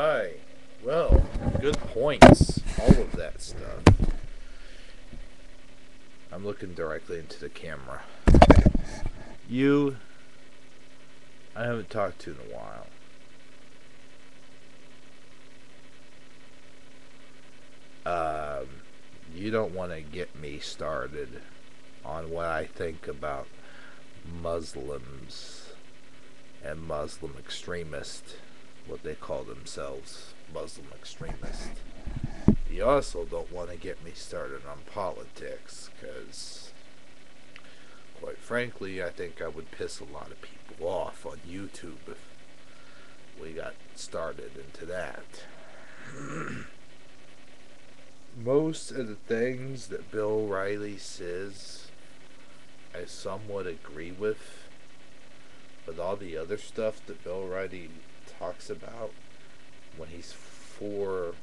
Hi. Well, good points. All of that stuff. I'm looking directly into the camera. You, I haven't talked to in a while. Um, you don't want to get me started on what I think about Muslims and Muslim extremists, what they call themselves, Muslim extremists. You also don't want to get me started on politics, because, quite frankly, I think I would piss a lot of people off on YouTube if we got started into that. Most of the things that Bill Riley says, I somewhat agree with, but all the other stuff that Bill Riley talks about, when he's for,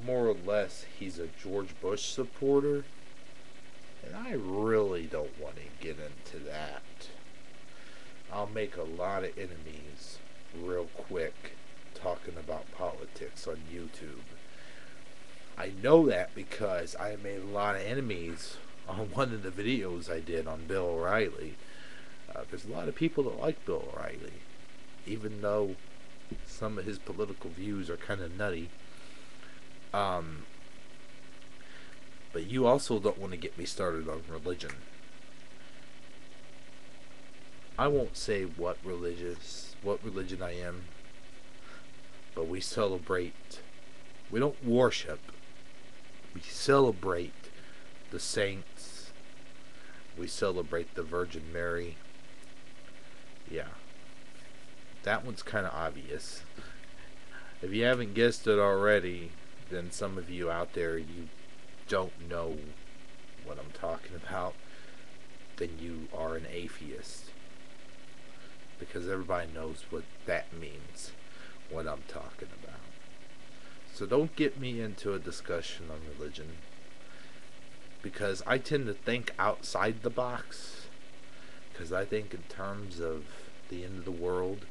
more or less, he's a George Bush supporter, and I really don't want to get into that. I'll make a lot of enemies real quick talking about politics on YouTube. I know that because I made a lot of enemies on one of the videos I did on Bill O'Reilly. There's a lot of people that like Bill O'Reilly, even though some of his political views are kind of nutty. Um, but you also don't want to get me started on religion. I won't say what religion I am, but we celebrate. We don't worship. We celebrate the saints. We celebrate the Virgin Mary. Yeah, that one's kind of obvious. If you haven't guessed it already, then some of you out there, you don't know what I'm talking about, then you are an atheist. Because everybody knows what that means, what I'm talking about. So don't get me into a discussion on religion, because I tend to think outside the box. Because I think in terms of the end of the world,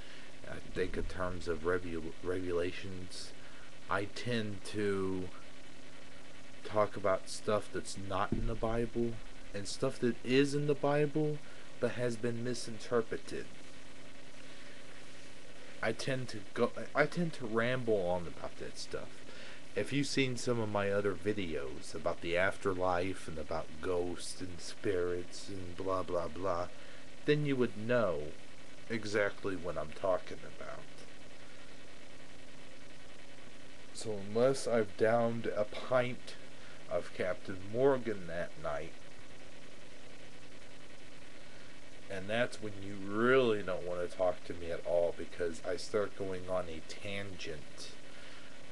I think in terms of regulations, I tend to talk about stuff that's not in the Bible and stuff that is in the Bible but has been misinterpreted. I tend to ramble on about that stuff. If you've seen some of my other videos about the afterlife and about ghosts and spirits and blah blah blah, then you would know exactly what I'm talking about. So unless I've downed a pint of Captain Morgan that night, and that's when you really don't want to talk to me at all, because I start going on a tangent.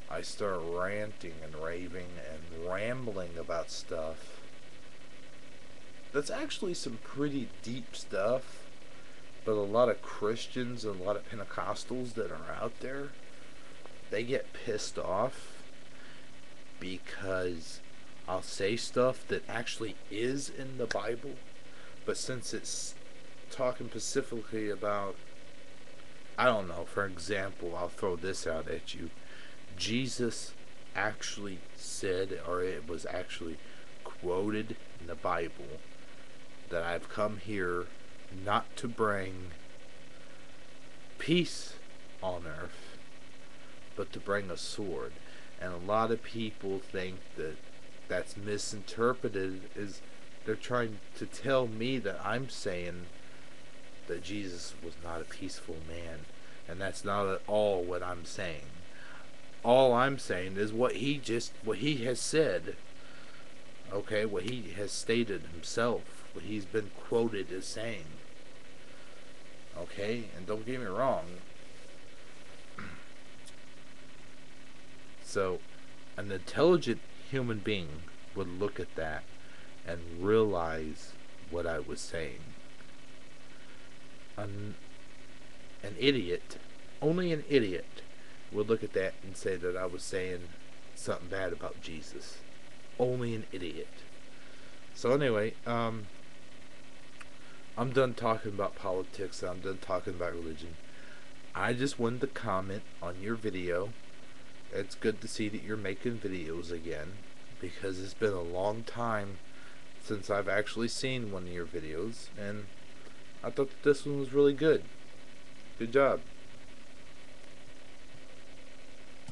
I start ranting and raving and rambling about stuff that's actually some pretty deep stuff, but a lot of Christians and a lot of Pentecostals that are out there, they get pissed off because I'll say stuff that actually is in the Bible, but since it's talking specifically about, I don't know, for example, I'll throw this out at you. Jesus actually said, or it was actually quoted in the Bible, that I've come here not to bring peace on earth, but to bring a sword. And a lot of people think that that's misinterpreted, is they're trying to tell me that I'm saying that Jesus was not a peaceful man, and that's not at all what I'm saying. All I'm saying is what he has said. Okay, what he has stated himself, what he's been quoted as saying. Okay, and don't get me wrong. So, an intelligent human being would look at that and realize what I was saying. An idiot, only an idiot, would look at that and say that I was saying something bad about Jesus. Only an idiot. So anyway, I'm done talking about politics. I'm done talking about religion. I just wanted to comment on your video. It's good to see that you're making videos again, because it's been a long time since I've actually seen one of your videos, and I thought that this one was really good. Good job.